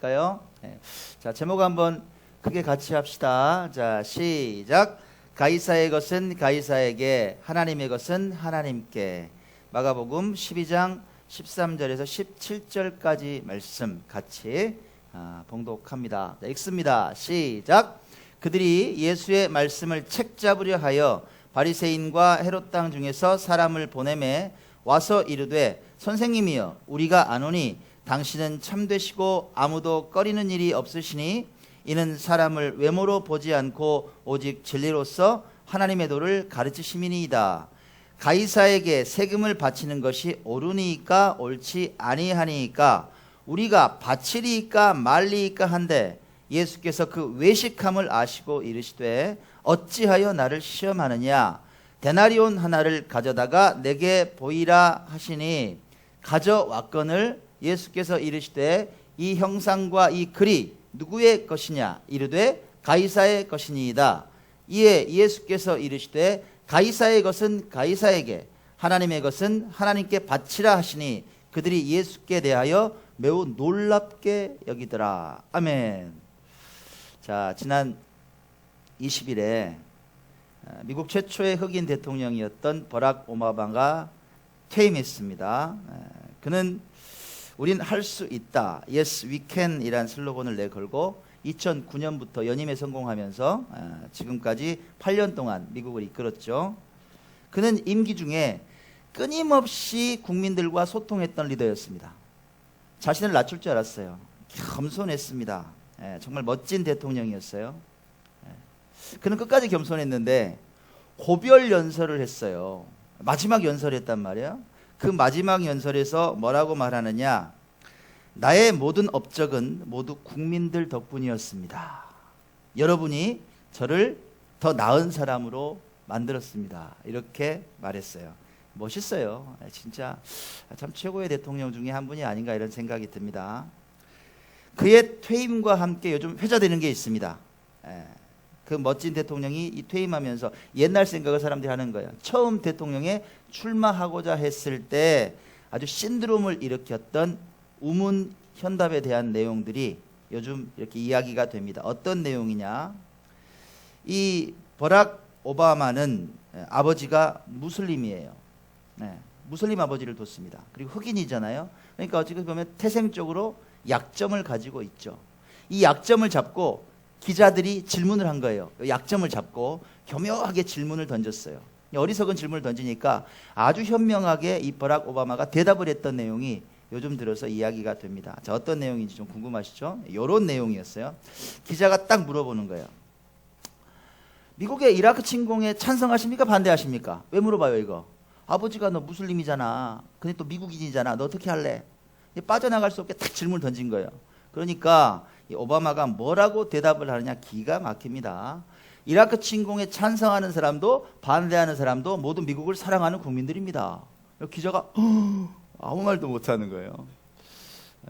하실까요? 자, 제목 한번 크게 같이 합시다. 자, 시작. 가이사의 것은 가이사에게, 하나님의 것은 하나님께. 마가복음 12장 13절에서 17절까지 말씀 같이 봉독합니다. 자, 읽습니다. 시작. 그들이 예수의 말씀을 책잡으려 하여 바리새인과 헤롯 땅 중에서 사람을 보내매 와서 이르되, 선생님이여, 우리가 아노니 당신은 참되시고 아무도 꺼리는 일이 없으시니 이는 사람을 외모로 보지 않고 오직 진리로서 하나님의 도를 가르치심이니이다. 가이사에게 세금을 바치는 것이 옳으니까 옳지 아니하니까 우리가 바치리이까 말리이까 한데, 예수께서 그 외식함을 아시고 이르시되, 어찌하여 나를 시험하느냐? 데나리온 하나를 가져다가 내게 보이라 하시니 가져왔거늘 예수께서 이르시되, 이 형상과 이 글이 누구의 것이냐? 이르되 가이사의 것이니이다. 이에 예수께서 이르시되, 가이사의 것은 가이사에게, 하나님의 것은 하나님께 바치라 하시니 그들이 예수께 대하여 매우 놀랍게 여기더라. 아멘. 자, 지난 20일에 미국 최초의 흑인 대통령이었던 버락 오바마가 퇴임했습니다. 그는 우린 할 수 있다, Yes we can 이란 슬로건을 내걸고 2009년부터 연임에 성공하면서 지금까지 8년 동안 미국을 이끌었죠. 그는 임기 중에 끊임없이 국민들과 소통했던 리더였습니다. 자신을 낮출 줄 알았어요. 겸손했습니다. 정말 멋진 대통령이었어요. 그는 끝까지 겸손했는데 고별 연설을 했어요. 마지막 연설을 했단 말이에요. 그 마지막 연설에서 뭐라고 말하느냐? 나의 모든 업적은 모두 국민들 덕분이었습니다. 여러분이 저를 더 나은 사람으로 만들었습니다. 이렇게 말했어요. 멋있어요. 진짜 참 최고의 대통령 중에 한 분이 아닌가 이런 생각이 듭니다. 그의 퇴임과 함께 요즘 회자되는 게 있습니다. 그 멋진 대통령이 이 퇴임하면서 옛날 생각을 사람들이 하는 거예요. 처음 대통령에 출마하고자 했을 때 아주 신드롬을 일으켰던 우문 현답에 대한 내용들이 요즘 이렇게 이야기가 됩니다. 어떤 내용이냐? 이 버락 오바마는 아버지가 무슬림이에요. 무슬림 아버지를 뒀습니다. 그리고 흑인이잖아요. 그러니까 어떻게 보면 태생적으로 약점을 가지고 있죠. 이 약점을 잡고 기자들이 질문을 한 거예요. 약점을 잡고 교묘하게 질문을 던졌어요. 어리석은 질문을 던지니까 아주 현명하게 이 버락 오바마가 대답을 했던 내용이 요즘 들어서 이야기가 됩니다. 자, 어떤 내용인지 좀 궁금하시죠? 이런 내용이었어요. 기자가 딱 물어보는 거예요. 미국의 이라크 침공에 찬성하십니까? 반대하십니까? 왜 물어봐요 이거? 아버지가 너 무슬림이잖아. 근데 또 미국인이잖아. 너 어떻게 할래? 빠져나갈 수 없게 딱 질문을 던진 거예요. 그러니까 이 오바마가 뭐라고 대답을 하느냐? 기가 막힙니다. 이라크 침공에 찬성하는 사람도 반대하는 사람도 모두 미국을 사랑하는 국민들입니다. 기자가 아무 말도 못하는 거예요.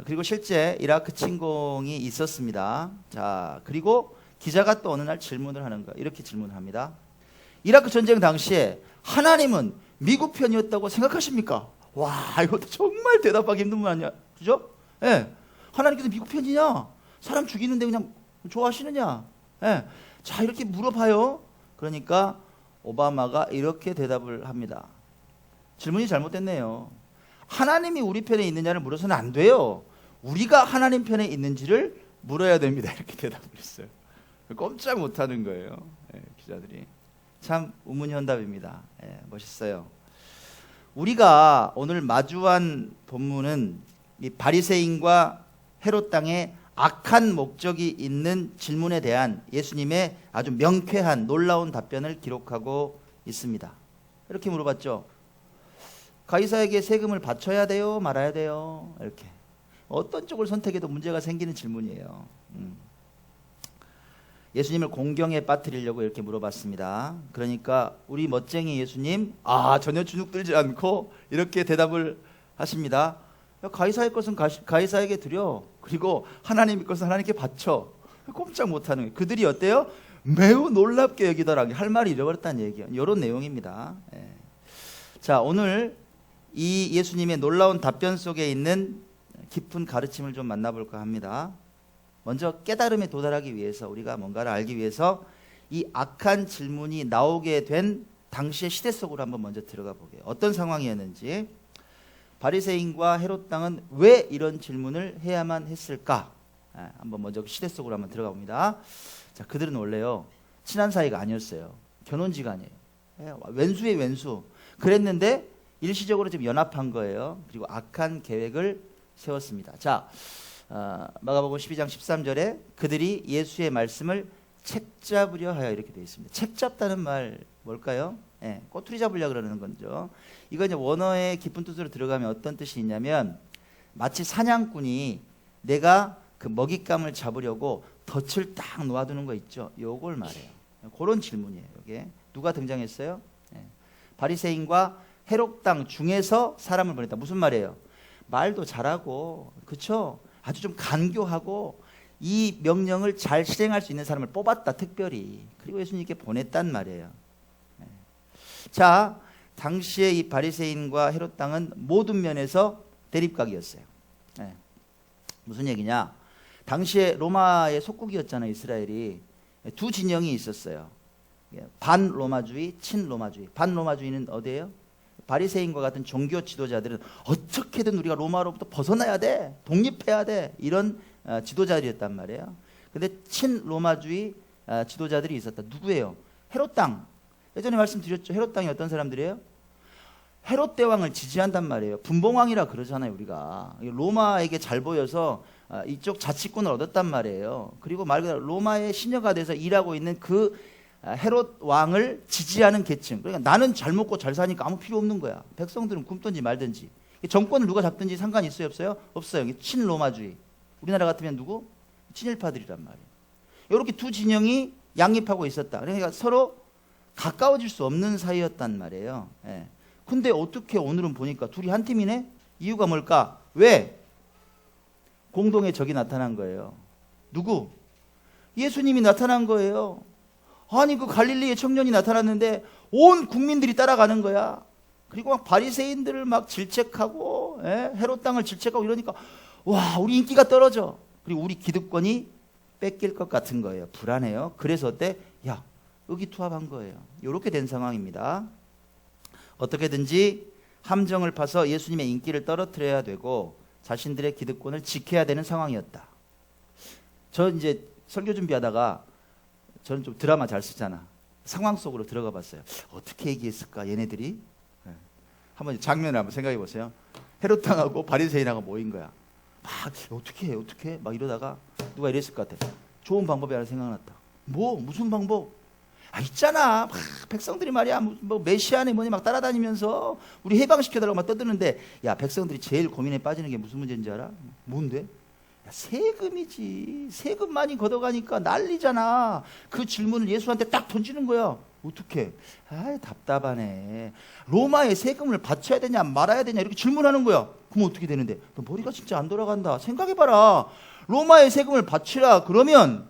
그리고 실제 이라크 침공이 있었습니다. 자, 그리고 기자가 또 어느 날 질문을 하는 거예요. 이렇게 질문을 합니다. 이라크 전쟁 당시에 하나님은 미국 편이었다고 생각하십니까? 와, 이것도 정말 대답하기 힘든 분 아니야? 그죠? 예. 하나님께서 미국 편이냐? 사람 죽이는데 그냥 좋아하시느냐? 예. 자, 이렇게 물어봐요. 그러니까 오바마가 이렇게 대답을 합니다. 질문이 잘못됐네요. 하나님이 우리 편에 있느냐를 물어서는 안 돼요. 우리가 하나님 편에 있는지를 물어야 됩니다. 이렇게 대답을 했어요. 꼼짝 못하는 거예요. 기자들이. 참 우문현답입니다. 멋있어요. 우리가 오늘 마주한 본문은 이 바리새인과 헤롯 땅에 악한 목적이 있는 질문에 대한 예수님의 아주 명쾌한 놀라운 답변을 기록하고 있습니다. 이렇게 물어봤죠. 가이사에게 세금을 바쳐야 돼요? 말아야 돼요? 이렇게. 어떤 쪽을 선택해도 문제가 생기는 질문이에요. 예수님을 공경에 빠뜨리려고 이렇게 물어봤습니다. 그러니까 우리 멋쟁이 예수님, 전혀 주눅들지 않고 이렇게 대답을 하십니다. 가이사의 것은 가이사에게 드려. 그리고 하나님의 것은 하나님께 바쳐. 꼼짝 못하는 거예요. 그들이 어때요? 매우 놀랍게 여기더라. 할 말을 잃어버렸다는 얘기예요. 이런 내용입니다. 자, 오늘 이 예수님의 놀라운 답변 속에 있는 깊은 가르침을 좀 만나볼까 합니다. 먼저 깨달음에 도달하기 위해서, 우리가 뭔가를 알기 위해서 이 악한 질문이 나오게 된 당시의 시대 속으로 한번 먼저 들어가 보게요. 어떤 상황이었는지. 바리새인과 헤롯 당은 왜 이런 질문을 해야만 했을까? 한번 먼저 시대 속으로 한번 들어가 봅니다. 자, 그들은 원래요 친한 사이가 아니었어요. 견혼지간이에요. 왼수의 왼수. 그랬는데 일시적으로 지금 연합한 거예요. 그리고 악한 계획을 세웠습니다. 자, 마가복음 12장 13절에 그들이 예수의 말씀을 책잡으려 하여 이렇게 되어 있습니다. 책잡다는 말 뭘까요? 꼬투리 잡으려 그러는 거죠. 이거 이제 원어의 깊은 뜻으로 들어가면 어떤 뜻이 있냐면 마치 사냥꾼이 내가 그 먹잇감을 잡으려고 덫을 딱 놓아두는 거 있죠. 요걸 말해요. 그런 질문이에요. 이게 누가 등장했어요? 바리새인과 헤롯 당 중에서 사람을 보냈다. 무슨 말이에요? 말도 잘하고, 그쵸? 아주 좀 간교하고 이 명령을 잘 실행할 수 있는 사람을 뽑았다, 특별히. 그리고 예수님께 보냈단 말이에요. 자, 당시에 이 바리새인과 헤롯 당은 모든 면에서 대립각이었어요. 무슨 얘기냐? 당시에 로마의 속국이었잖아요, 이스라엘이. 두 진영이 있었어요. 반로마주의, 친로마주의. 반로마주의는 어디예요? 바리새인과 같은 종교 지도자들은 어떻게든 우리가 로마로부터 벗어나야 돼, 독립해야 돼, 이런 지도자들이었단 말이에요. 근데 친로마주의 지도자들이 있었다. 누구예요? 헤롯 당. 예전에 말씀드렸죠. 헤롯 당이 어떤 사람들이에요? 헤롯 대왕을 지지한단 말이에요. 분봉왕이라 그러잖아요, 우리가. 로마에게 잘 보여서 이쪽 자치권을 얻었단 말이에요. 그리고 말 그대로 로마의 시녀가 돼서 일하고 있는 그 헤롯 왕을 지지하는 계층. 그러니까 나는 잘 먹고 잘 사니까 아무 필요 없는 거야. 백성들은 굶든지 말든지. 정권을 누가 잡든지 상관이 있어요, 없어요? 없어요. 이게 친로마주의. 우리나라 같으면 누구? 친일파들이란 말이에요. 이렇게 두 진영이 양립하고 있었다. 그러니까 서로 가까워질 수 없는 사이였단 말이에요. 근데 어떻게 오늘은 보니까 둘이 한 팀이네? 이유가 뭘까? 왜? 공동의 적이 나타난 거예요. 누구? 예수님이 나타난 거예요. 아니, 그 갈릴리의 청년이 나타났는데 온 국민들이 따라가는 거야. 그리고 막 바리새인들을 막 질책하고, 헤롯 당을 질책하고 이러니까 와, 우리 인기가 떨어져. 그리고 우리 기득권이 뺏길 것 같은 거예요. 불안해요. 그래서 어때? 야, 의기투합한 거예요. 이렇게 된 상황입니다. 어떻게든지 함정을 파서 예수님의 인기를 떨어뜨려야 되고 자신들의 기득권을 지켜야 되는 상황이었다. 저 이제 설교 준비하다가 저는 좀 드라마 잘 쓰잖아. 상황 속으로 들어가 봤어요. 어떻게 얘기했을까, 얘네들이? 한번 장면을 한번 생각해 보세요. 헤롯 당하고 바리새인하고 모인 거야. 막 어떻게 해? 막 이러다가 누가 이랬을 것 같아. 좋은 방법이 하나 생각났다. 무슨 방법? 있잖아. 막 백성들이 말이야, 뭐 메시아네 뭐니 막 따라다니면서 우리 해방시켜달라고 막 떠드는데, 야, 백성들이 제일 고민에 빠지는 게 무슨 문제인지 알아? 뭔데? 야, 세금이지. 세금 많이 걷어가니까 난리잖아. 그 질문을 예수한테 딱 던지는 거야. 어떻게? 답답하네. 로마에 세금을 바쳐야 되냐 말아야 되냐 이렇게 질문하는 거야. 그럼 어떻게 되는데? 너 머리가 진짜 안 돌아간다. 생각해봐라. 로마에 세금을 바치라 그러면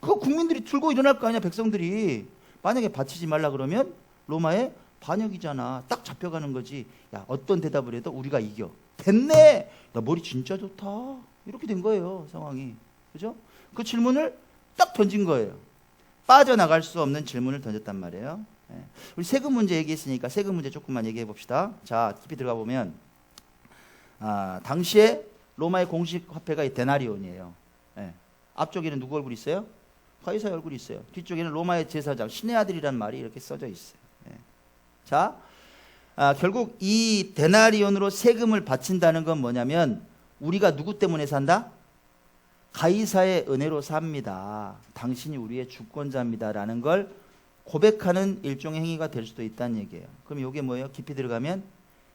그거 국민들이 들고 일어날 거 아니야, 백성들이. 만약에 바치지 말라 그러면 로마에 반역이잖아. 딱 잡혀가는 거지. 야, 어떤 대답을 해도 우리가 이겨. 됐네. 나 머리 진짜 좋다. 이렇게 된 거예요, 상황이. 그죠? 그 질문을 딱 던진 거예요. 빠져나갈 수 없는 질문을 던졌단 말이에요. 우리 세금 문제 얘기했으니까 세금 문제 조금만 얘기해 봅시다. 자, 깊이 들어가 보면 당시에 로마의 공식 화폐가 이 데나리온이에요. 앞쪽에는 누구 얼굴이 있어요? 가이사의 얼굴이 있어요. 뒤쪽에는 로마의 제사장 신의 아들이란 말이 이렇게 써져 있어요. 자, 결국 이 데나리온으로 세금을 바친다는 건 뭐냐면 우리가 누구 때문에 산다? 가이사의 은혜로 삽니다. 당신이 우리의 주권자입니다라는 걸 고백하는 일종의 행위가 될 수도 있다는 얘기예요. 그럼 이게 뭐예요? 깊이 들어가면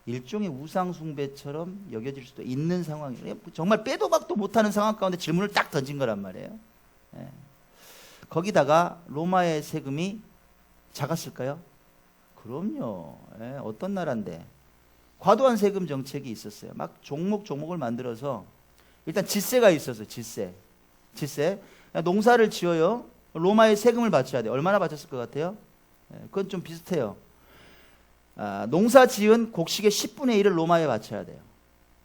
일종의 우상 숭배처럼 여겨질 수도 있는 상황이에요. 정말 빼도 박도 못하는 상황 가운데 질문을 딱 던진 거란 말이에요. 거기다가 로마의 세금이 작았을까요? 그럼요. 어떤 나라인데 과도한 세금 정책이 있었어요. 막 종목을 만들어서 일단 지세가 있었어요. 지세. 농사를 지어요. 로마에 세금을 바쳐야 돼요. 얼마나 바쳤을 것 같아요? 그건 좀 비슷해요. 농사 지은 곡식의 10분의 1을 로마에 바쳐야 돼요.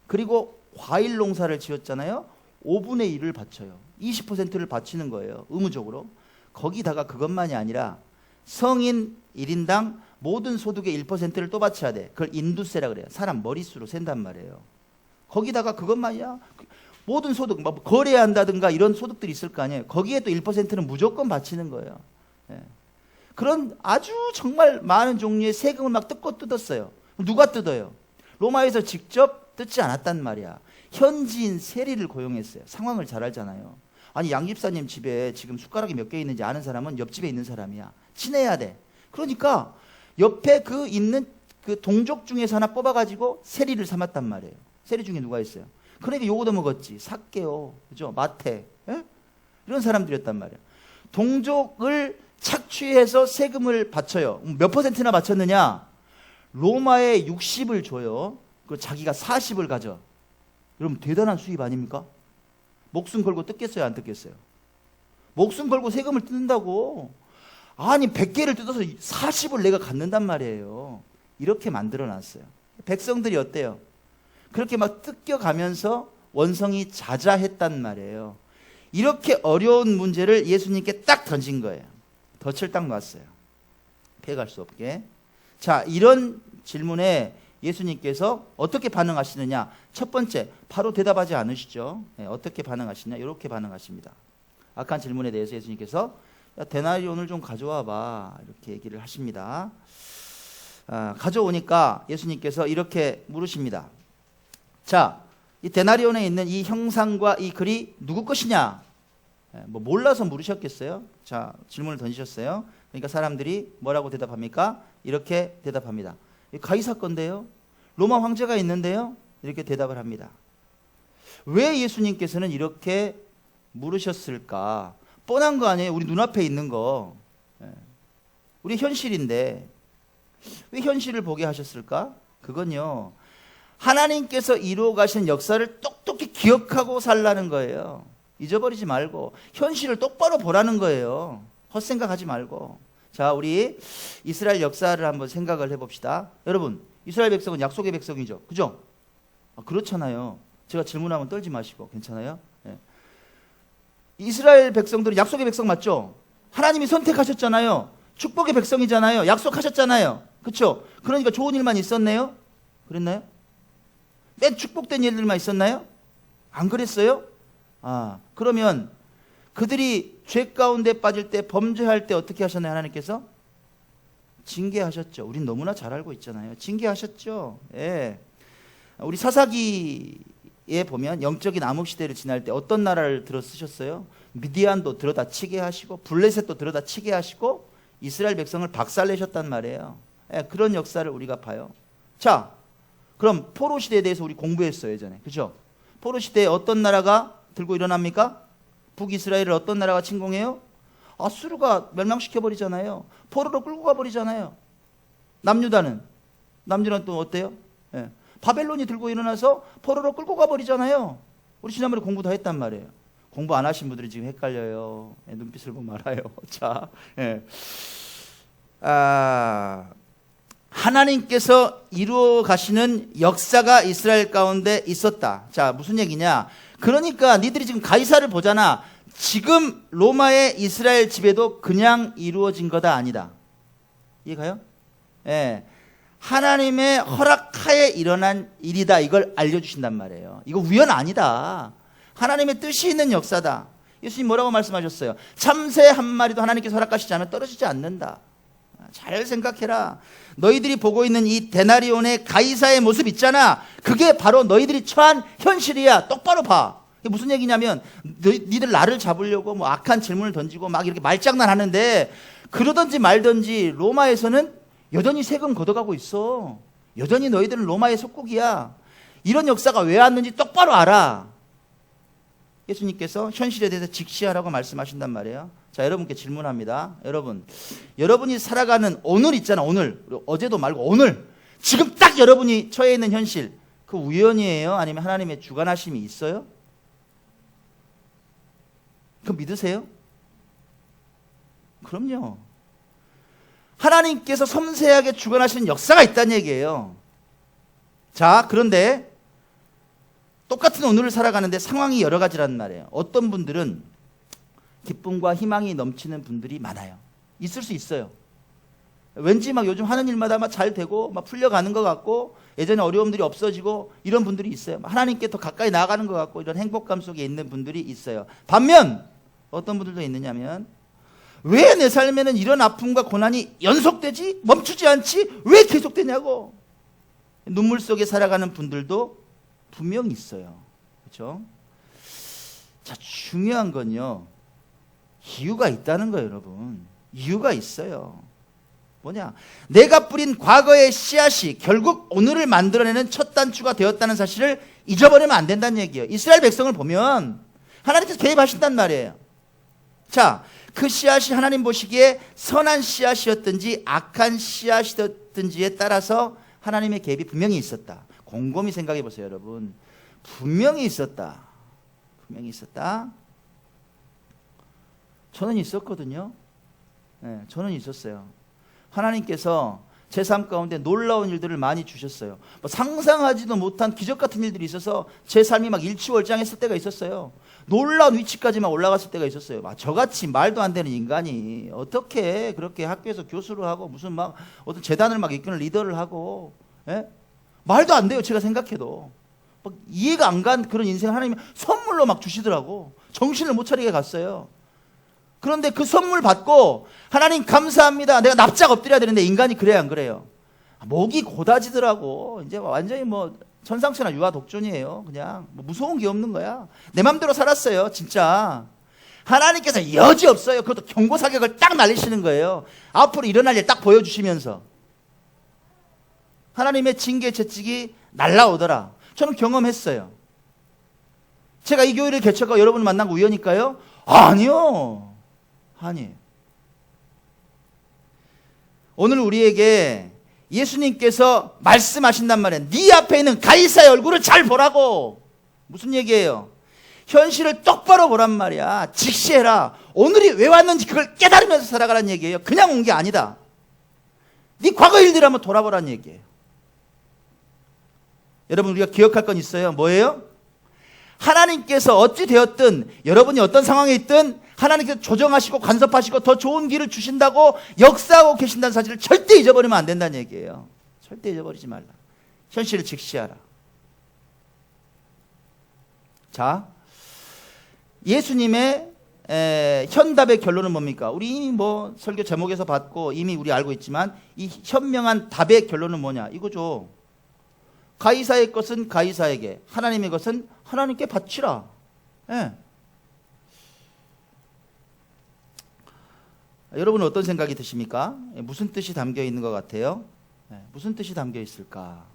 그리고 과일 농사를 지었잖아요. 5분의 1을 바쳐요. 20%를 바치는 거예요. 의무적으로. 거기다가 그것만이 아니라 성인 1인당 모든 소득의 1%를 또 바쳐야 돼. 그걸 인두세라 그래요. 사람 머릿수로 센단 말이에요. 거기다가 그것만이야. 모든 소득, 뭐 거래한다든가 이런 소득들이 있을 거 아니에요. 거기에 또 1%는 무조건 바치는 거예요. 예. 그런 아주 정말 많은 종류의 세금을 막 뜯고 뜯었어요. 누가 뜯어요? 로마에서 직접 뜯지 않았단 말이야. 현지인 세리를 고용했어요. 상황을 잘 알잖아요. 아니 양 집사님 집에 지금 숟가락이 몇 개 있는지 아는 사람은 옆집에 있는 사람이야. 친해야 돼. 그러니까 옆에 그 있는 그 동족 중에서 하나 뽑아가지고 세리를 삼았단 말이에요. 세리 중에 누가 있어요? 그러니까 요거도 먹었지. 삭개요. 그죠? 마태. 예? 이런 사람들이었단 말이에요. 동족을 착취해서 세금을 바쳐요. 몇 퍼센트나 바쳤느냐? 로마에 60을 줘요. 그 자기가 40을 가져. 여러분 대단한 수입 아닙니까? 목숨 걸고 뜯겠어요, 안 뜯겠어요? 목숨 걸고 세금을 뜯는다고. 아니 100개를 뜯어서 40을 내가 갖는단 말이에요. 이렇게 만들어놨어요. 백성들이 어때요? 그렇게 막 뜯겨가면서 원성이 자자했단 말이에요. 이렇게 어려운 문제를 예수님께 딱 던진 거예요. 덫을 딱 놨어요. 피해갈 수 없게. 자, 이런 질문에 예수님께서 어떻게 반응하시느냐? 첫 번째, 바로 대답하지 않으시죠. 네, 어떻게 반응하시냐? 이렇게 반응하십니다. 악한 질문에 대해서 예수님께서 야, 데나리온을 좀 가져와 봐. 이렇게 얘기를 하십니다. 가져오니까 예수님께서 이렇게 물으십니다. 자, 이 데나리온에 있는 이 형상과 이 글이 누구 것이냐? 뭐 몰라서 물으셨겠어요? 자, 질문을 던지셨어요. 그러니까 사람들이 뭐라고 대답합니까? 이렇게 대답합니다. 가이사 건데요? 로마 황제가 있는데요? 이렇게 대답을 합니다. 왜 예수님께서는 이렇게 물으셨을까? 뻔한 거 아니에요? 우리 눈앞에 있는 거. 우리 현실인데 왜 현실을 보게 하셨을까? 그건요, 하나님께서 이루어 가신 역사를 똑똑히 기억하고 살라는 거예요. 잊어버리지 말고 현실을 똑바로 보라는 거예요. 헛생각하지 말고. 자, 우리 이스라엘 역사를 한번 생각을 해봅시다. 여러분, 이스라엘 백성은 약속의 백성이죠. 그죠? 그렇잖아요. 제가 질문하면 떨지 마시고. 괜찮아요? 네. 이스라엘 백성들은 약속의 백성 맞죠? 하나님이 선택하셨잖아요. 축복의 백성이잖아요. 약속하셨잖아요. 그렇죠? 그러니까 좋은 일만 있었네요? 그랬나요? 맨 축복된 일들만 있었나요? 안 그랬어요? 그러면 그들이 죄 가운데 빠질 때, 범죄할 때 어떻게 하셨나요? 하나님께서 징계하셨죠. 우린 너무나 잘 알고 있잖아요. 징계하셨죠. 예. 우리 사사기에 보면 영적인 암흑시대를 지날 때 어떤 나라를 들어 쓰셨어요? 미디안도 들어다 치게 하시고 블레셋도 들어다 치게 하시고 이스라엘 백성을 박살내셨단 말이에요. 예, 그런 역사를 우리가 봐요. 자, 그럼 포로 시대에 대해서 우리 공부했어요, 예전에. 그죠? 포로 시대에 어떤 나라가 들고 일어납니까? 북이스라엘을 어떤 나라가 침공해요? 아수르가 멸망시켜버리잖아요. 포로로 끌고 가버리잖아요. 남유다는 또 어때요? 예. 바벨론이 들고 일어나서 포로로 끌고 가버리잖아요. 우리 지난번에 공부 다 했단 말이에요. 공부 안 하신 분들이 지금 헷갈려요. 예, 눈빛을 보면 알아요. 자, 예. 하나님께서 이루어 가시는 역사가 이스라엘 가운데 있었다. 자, 무슨 얘기냐? 그러니까 니들이 지금 가이사를 보잖아. 지금 로마의 이스라엘 지배도 그냥 이루어진 거다 아니다. 이해가요? 예. 하나님의 허락하에 일어난 일이다. 이걸 알려주신단 말이에요. 이거 우연 아니다. 하나님의 뜻이 있는 역사다. 예수님 뭐라고 말씀하셨어요? 참새 한 마리도 하나님께서 허락하시지 않으면 떨어지지 않는다. 잘 생각해라. 너희들이 보고 있는 이 데나리온의 가이사의 모습 있잖아. 그게 바로 너희들이 처한 현실이야. 똑바로 봐. 이게 무슨 얘기냐면 니들 나를 잡으려고 뭐 악한 질문을 던지고 막 이렇게 말장난하는데 그러든지 말든지 로마에서는 여전히 세금 걷어가고 있어. 여전히 너희들은 로마의 속국이야. 이런 역사가 왜 왔는지 똑바로 알아. 예수님께서 현실에 대해서 직시하라고 말씀하신단 말이에요. 자, 여러분께 질문합니다. 여러분이 살아가는 오늘 있잖아. 오늘. 어제도 말고 오늘. 지금 딱 여러분이 처해 있는 현실. 그 우연이에요? 아니면 하나님의 주관하심이 있어요? 그거 믿으세요? 그럼요. 하나님께서 섬세하게 주관하시는 역사가 있다는 얘기예요. 자, 그런데 똑같은 오늘을 살아가는데 상황이 여러 가지라는 말이에요. 어떤 분들은 기쁨과 희망이 넘치는 분들이 많아요. 있을 수 있어요. 왠지 막 요즘 하는 일마다 막 잘 되고 막 풀려가는 것 같고 예전에 어려움들이 없어지고 이런 분들이 있어요. 하나님께 더 가까이 나아가는 것 같고 이런 행복감 속에 있는 분들이 있어요. 반면 어떤 분들도 있느냐면 왜 내 삶에는 이런 아픔과 고난이 연속되지? 멈추지 않지? 왜 계속되냐고. 눈물 속에 살아가는 분들도 분명히 있어요. 그렇죠? 자, 중요한 건요. 이유가 있다는 거예요, 여러분. 이유가 있어요. 뭐냐? 내가 뿌린 과거의 씨앗이 결국 오늘을 만들어내는 첫 단추가 되었다는 사실을 잊어버리면 안 된다는 얘기예요. 이스라엘 백성을 보면 하나님께서 개입하신단 말이에요. 자, 그 씨앗이 하나님 보시기에 선한 씨앗이었든지 악한 씨앗이었든지에 따라서 하나님의 개입이 분명히 있었다. 곰곰이 생각해 보세요, 여러분. 분명히 있었다. 분명히 있었다. 저는 있었거든요. 네, 저는 있었어요. 하나님께서 제 삶 가운데 놀라운 일들을 많이 주셨어요. 뭐 상상하지도 못한 기적 같은 일들이 있어서 제 삶이 막 일취월장했을 때가 있었어요. 놀라운 위치까지 막 올라갔을 때가 있었어요. 저같이 말도 안 되는 인간이 어떻게 그렇게 학교에서 교수를 하고 무슨 막 어떤 재단을 막 이끄는 리더를 하고, 예? 말도 안 돼요. 제가 생각해도 막 이해가 안 간 그런 인생을 하나님이 선물로 막 주시더라고. 정신을 못 차리게 갔어요. 그런데 그 선물 받고 하나님 감사합니다. 내가 납작 엎드려야 되는데 인간이 그래야 안 그래요? 목이 고다지더라고. 이제 완전히 뭐 천상천하 유아 독존이에요. 그냥 뭐 무서운 게 없는 거야. 내 맘대로 살았어요. 진짜. 하나님께서 여지없어요. 그것도 경고사격을 딱 날리시는 거예요. 앞으로 일어날 일 딱 보여주시면서 하나님의 징계 채찍이 날라오더라. 저는 경험했어요. 제가 이 교회를 개척하고 여러분을 만난 거 우연일까요? 아니요. 아니에요. 오늘 우리에게 예수님께서 말씀하신단 말이에요. 네 앞에 있는 가이사의 얼굴을 잘 보라고. 무슨 얘기예요? 현실을 똑바로 보란 말이야. 직시해라. 오늘이 왜 왔는지 그걸 깨달으면서 살아가라는 얘기예요. 그냥 온 게 아니다. 네 과거 일들을 한번 돌아보라는 얘기예요. 여러분, 우리가 기억할 건 있어요. 뭐예요? 하나님께서 어찌 되었든 여러분이 어떤 상황에 있든 하나님께서 조정하시고 간섭하시고 더 좋은 길을 주신다고 역사하고 계신다는 사실을 절대 잊어버리면 안 된다는 얘기예요. 절대 잊어버리지 말라. 현실을 직시하라. 자, 예수님의 현답의 결론은 뭡니까? 우리 이미 뭐 설교 제목에서 봤고 이미 우리 알고 있지만 이 현명한 답의 결론은 뭐냐? 이거죠. 가이사의 것은 가이사에게, 하나님의 것은 하나님께 바치라. 예. 여러분은 어떤 생각이 드십니까? 무슨 뜻이 담겨 있는 것 같아요? 무슨 뜻이 담겨 있을까?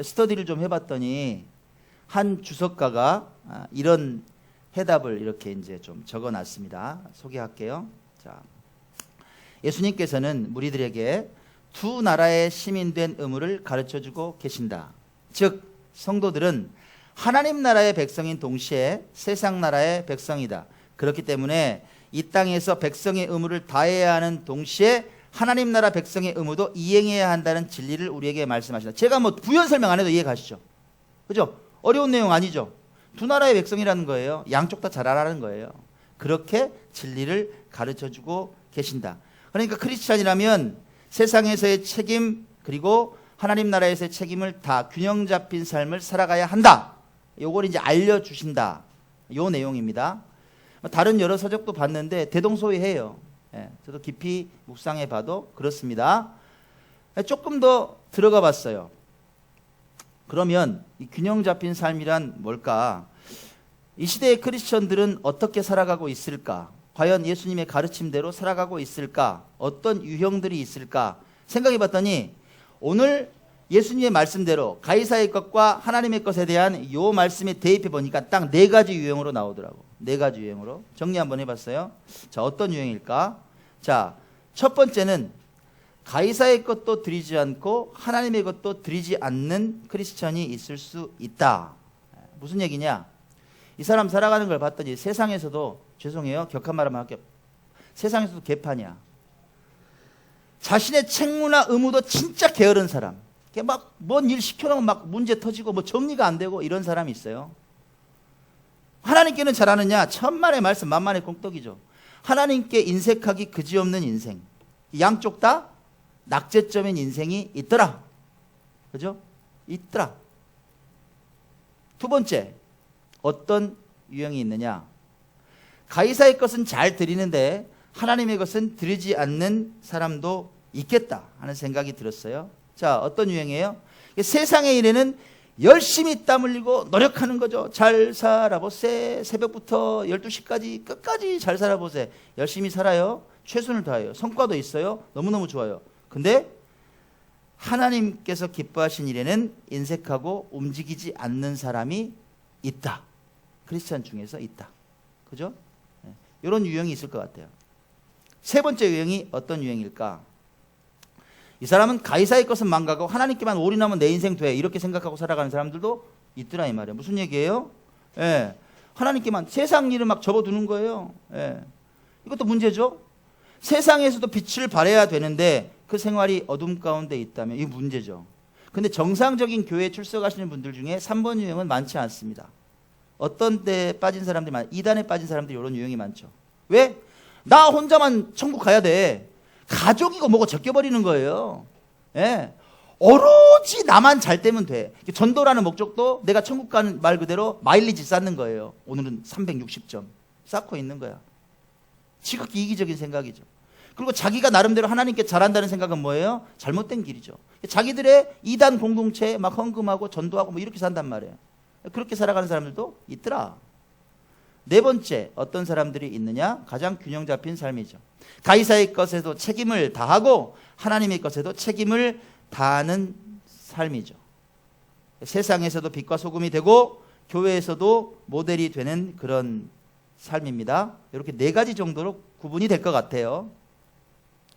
스터디를 좀 해봤더니 한 주석가가 이런 해답을 이렇게 이제 좀 적어놨습니다. 소개할게요. 자, 예수님께서는 무리들에게 두 나라의 시민된 의무를 가르쳐주고 계신다. 즉 성도들은 하나님 나라의 백성인 동시에 세상 나라의 백성이다. 그렇기 때문에 이 땅에서 백성의 의무를 다해야 하는 동시에 하나님 나라 백성의 의무도 이행해야 한다는 진리를 우리에게 말씀하신다. 제가 뭐 부연 설명 안 해도 이해 가시죠? 그죠? 어려운 내용 아니죠? 두 나라의 백성이라는 거예요. 양쪽 다 잘하라는 거예요. 그렇게 진리를 가르쳐주고 계신다. 그러니까 크리스찬이라면 세상에서의 책임 그리고 하나님 나라에서의 책임을 다 균형 잡힌 삶을 살아가야 한다. 요걸 이제 알려주신다. 요 내용입니다. 다른 여러 서적도 봤는데 대동소이해요. 예, 저도 깊이 묵상해 봐도 그렇습니다. 조금 더 들어가 봤어요. 그러면 이 균형 잡힌 삶이란 뭘까? 이 시대의 크리스천들은 어떻게 살아가고 있을까? 과연 예수님의 가르침대로 살아가고 있을까? 어떤 유형들이 있을까? 생각해 봤더니 오늘 예수님의 말씀대로 가이사의 것과 하나님의 것에 대한 요 말씀에 대입해 보니까 딱 네 가지 유형으로 나오더라고. 네 가지 유형으로. 정리 한번 해봤어요. 자, 어떤 유형일까? 자, 첫 번째는 가이사의 것도 드리지 않고 하나님의 것도 드리지 않는 크리스천이 있을 수 있다. 무슨 얘기냐? 이 사람 살아가는 걸 봤더니 세상에서도, 죄송해요, 격한 말 하면 할게요, 세상에서도 개판이야. 자신의 책무나 의무도 진짜 게으른 사람, 막 뭔 일 시켜놓으면 막 문제 터지고 뭐 정리가 안 되고 이런 사람이 있어요. 하나님께는 잘하느냐? 천만의 말씀 만만의 공덕이죠. 하나님께 인색하기 그지없는 인생. 양쪽 다 낙제점인 인생이 있더라. 그죠? 있더라. 두 번째, 어떤 유형이 있느냐? 가이사의 것은 잘 드리는데 하나님의 것은 드리지 않는 사람도 있겠다 하는 생각이 들었어요. 자, 어떤 유형이에요? 세상의 일에는 열심히 땀 흘리고 노력하는 거죠. 잘 살아보세. 새벽부터 12시까지 끝까지 잘 살아보세. 열심히 살아요. 최선을 다해요. 성과도 있어요. 너무너무 좋아요. 근데 하나님께서 기뻐하신 일에는 인색하고 움직이지 않는 사람이 있다. 크리스찬 중에서 있다. 그죠? 이런 유형이 있을 것 같아요. 세 번째 유형이 어떤 유형일까? 이 사람은 가이사의 것은 망가고 하나님께만 올인하면 내 인생 돼. 이렇게 생각하고 살아가는 사람들도 있더라 이 말이에요. 무슨 얘기예요? 예. 하나님께만 세상 일을 막 접어두는 거예요. 예. 이것도 문제죠. 세상에서도 빛을 발해야 되는데 그 생활이 어둠 가운데 있다면 이게 문제죠. 근데 정상적인 교회에 출석하시는 분들 중에 3번 유형은 많지 않습니다. 어떤 데 빠진 사람들이 많아요. 이단에 빠진 사람들이 이런 유형이 많죠. 왜? 나 혼자만 천국 가야 돼. 가족이고 뭐고 제껴버리는 거예요. 예. 오로지 나만 잘 되면 돼. 전도라는 목적도 내가 천국 가는 말 그대로 마일리지 쌓는 거예요. 오늘은 360점 쌓고 있는 거야. 지극히 이기적인 생각이죠. 그리고 자기가 나름대로 하나님께 잘한다는 생각은 뭐예요? 잘못된 길이죠. 자기들의 이단 공동체에 막 헌금하고 전도하고 뭐 이렇게 산단 말이에요. 그렇게 살아가는 사람들도 있더라. 네 번째, 어떤 사람들이 있느냐? 가장 균형 잡힌 삶이죠. 가이사의 것에도 책임을 다하고 하나님의 것에도 책임을 다하는 삶이죠. 세상에서도 빛과 소금이 되고 교회에서도 모델이 되는 그런 삶입니다. 이렇게 네 가지 정도로 구분이 될 것 같아요.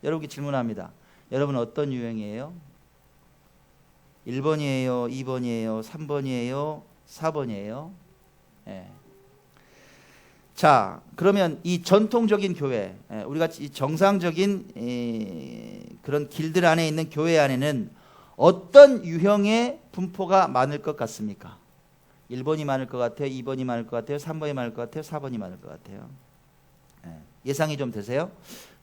여러분께 질문합니다. 여러분은 어떤 유형이에요? 1번이에요? 2번이에요? 3번이에요? 4번이에요? 예. 자, 그러면 이 전통적인 교회, 우리가 정상적인 그런 길들 안에 있는 교회 안에는 어떤 유형의 분포가 많을 것 같습니까? 1번이 많을 것 같아요? 2번이 많을 것 같아요? 3번이 많을 것 같아요? 4번이 많을 것 같아요? 예상이 좀 되세요?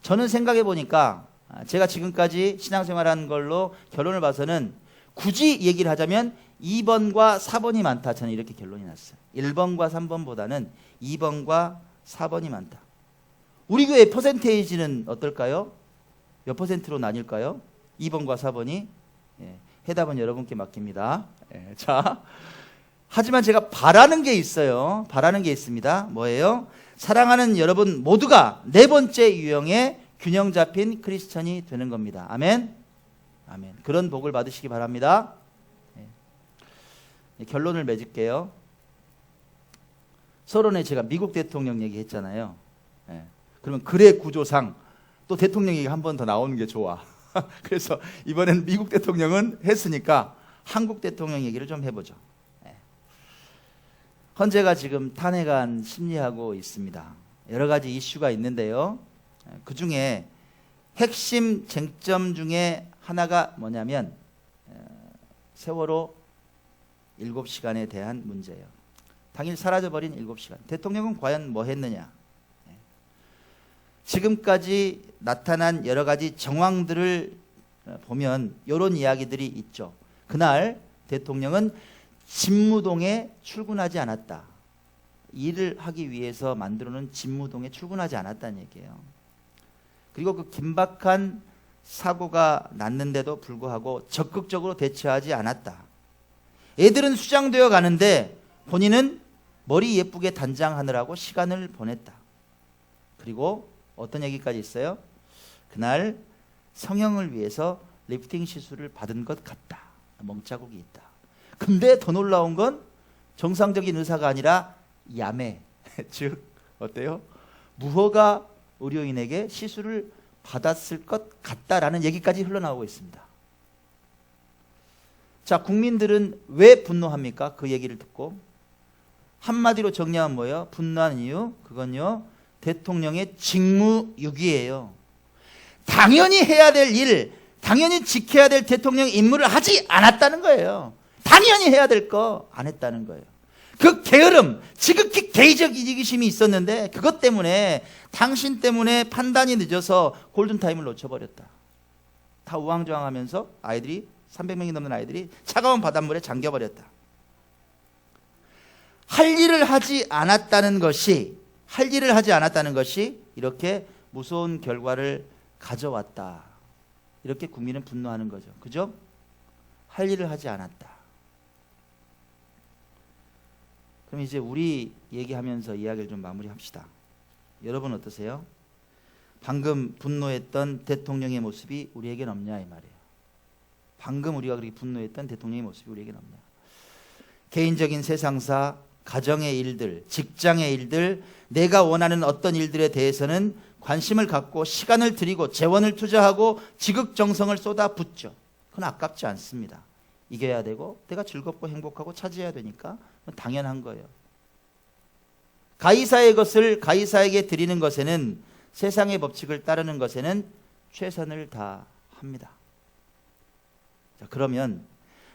저는 생각해 보니까 제가 지금까지 신앙생활한 걸로 결론을 봐서는 굳이 얘기를 하자면 2번과 4번이 많다. 저는 이렇게 결론이 났어요. 1번과 3번보다는 2번과 4번이 많다. 우리 교회 퍼센테이지는 어떨까요? 몇 퍼센트로 나뉠까요? 2번과 4번이? 예, 해답은 여러분께 맡깁니다. 예, 자, 하지만 제가 바라는 게 있어요. 바라는 게 있습니다. 뭐예요? 사랑하는 여러분 모두가 네 번째 유형의 균형 잡힌 크리스천이 되는 겁니다. 아멘? 아멘. 그런 복을 받으시기 바랍니다. 예. 결론을 맺을게요. 서론에 제가 미국 대통령 얘기했잖아요. 예. 그러면 글의 구조상 또 대통령 얘기 한 번 더 나오는 게 좋아. 그래서 이번엔 미국 대통령은 했으니까 한국 대통령 얘기를 좀 해보죠. 예. 헌재가 지금 탄핵안 심리하고 있습니다. 여러 가지 이슈가 있는데요. 그 중에 핵심 쟁점 중에 하나가 뭐냐면 세월호 7시간에 대한 문제예요. 당일 사라져버린 7시간. 대통령은 과연 뭐 했느냐? 지금까지 나타난 여러 가지 정황들을 보면 이런 이야기들이 있죠. 그날 대통령은 집무동에 출근하지 않았다. 일을 하기 위해서 만들어놓은 집무동에 출근하지 않았다는 얘기예요. 그리고 그 긴박한 사고가 났는데도 불구하고 적극적으로 대처하지 않았다. 애들은 수장되어 가는데 본인은 머리 예쁘게 단장하느라고 시간을 보냈다. 그리고 어떤 얘기까지 있어요? 그날 성형을 위해서 리프팅 시술을 받은 것 같다. 멍자국이 있다. 근데 더 놀라운 건 정상적인 의사가 아니라 야매, 즉 어때요? 무허가 의료인에게 시술을 받았을 것 같다라는 얘기까지 흘러나오고 있습니다. 자, 국민들은 왜 분노합니까? 그 얘기를 듣고. 한마디로 정리하면 뭐예요? 분노한 이유? 그건요, 대통령의 직무유기예요. 당연히 해야 될 일, 당연히 지켜야 될 대통령 임무를 하지 않았다는 거예요. 당연히 해야 될 거 안 했다는 거예요. 그 게으름, 지극히 개인적 이기심이 있었는데 그것 때문에 당신 때문에 판단이 늦어서 골든타임을 놓쳐버렸다. 다 우왕좌왕하면서 아이들이 300명이 넘는 아이들이 차가운 바닷물에 잠겨버렸다. 할 일을 하지 않았다는 것이 이렇게 무서운 결과를 가져왔다. 이렇게 국민은 분노하는 거죠. 그죠? 할 일을 하지 않았다. 그럼 이제 우리 얘기하면서 이야기를 좀 마무리합시다. 여러분 어떠세요? 방금 분노했던 대통령의 모습이 우리에겐 없냐 이 말이에요. 방금 우리가 그렇게 분노했던 대통령의 모습이 우리에겐 없냐. 개인적인 세상사, 가정의 일들, 직장의 일들, 내가 원하는 어떤 일들에 대해서는 관심을 갖고 시간을 들이고 재원을 투자하고 지극정성을 쏟아붓죠. 그건 아깝지 않습니다. 이겨야 되고 내가 즐겁고 행복하고 차지해야 되니까 당연한 거예요. 가이사의 것을 가이사에게 드리는 것에는, 세상의 법칙을 따르는 것에는 최선을 다합니다. 자, 그러면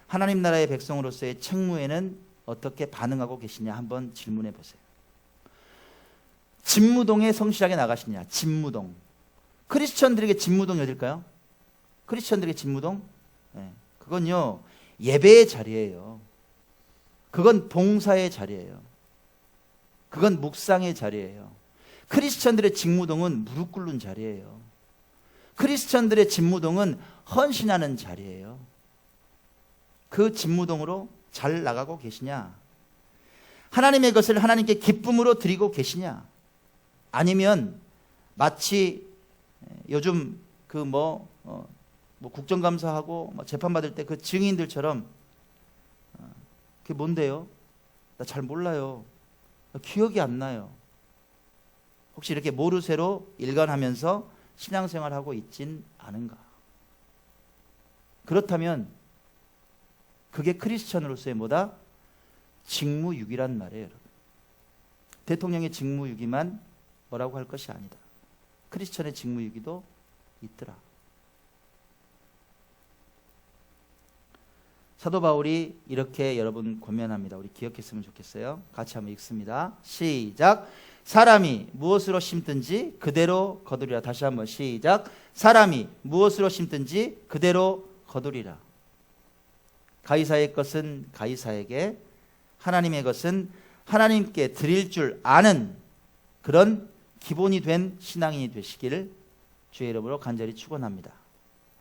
하나님 나라의 백성으로서의 책무에는 어떻게 반응하고 계시냐 한번 질문해 보세요. 집무동에 성실하게 나가시냐? 집무동. 크리스천들에게 집무동이 어딜까요? 크리스천들에게 집무동? 네. 그건요, 예배의 자리예요. 그건 봉사의 자리예요. 그건 묵상의 자리예요. 크리스천들의 직무동은 무릎 꿇는 자리예요. 크리스천들의 집무동은 헌신하는 자리예요. 그 집무동으로 잘 나가고 계시냐? 하나님의 것을 하나님께 기쁨으로 드리고 계시냐? 아니면 마치 요즘 그 국정감사하고 재판받을 때 그 증인들처럼 그게 뭔데요? 나 잘 몰라요. 나 기억이 안 나요. 혹시 이렇게 모르쇠로 일관하면서 신앙생활하고 있진 않은가? 그렇다면 그게 크리스천으로서의 뭐다? 직무유기란 말이에요, 여러분. 대통령의 직무유기만 뭐라고 할 것이 아니다. 크리스천의 직무유기도 있더라. 사도 바울이 이렇게 여러분 권면합니다. 우리 기억했으면 좋겠어요. 같이 한번 읽습니다. 시작. 사람이 무엇으로 심든지 그대로 거두리라. 다시 한번 시작. 사람이 무엇으로 심든지 그대로 거두리라. 가이사의 것은 가이사에게, 하나님의 것은 하나님께 드릴 줄 아는 그런 기본이 된 신앙인이 되시기를 주의 이름으로 간절히 축원합니다.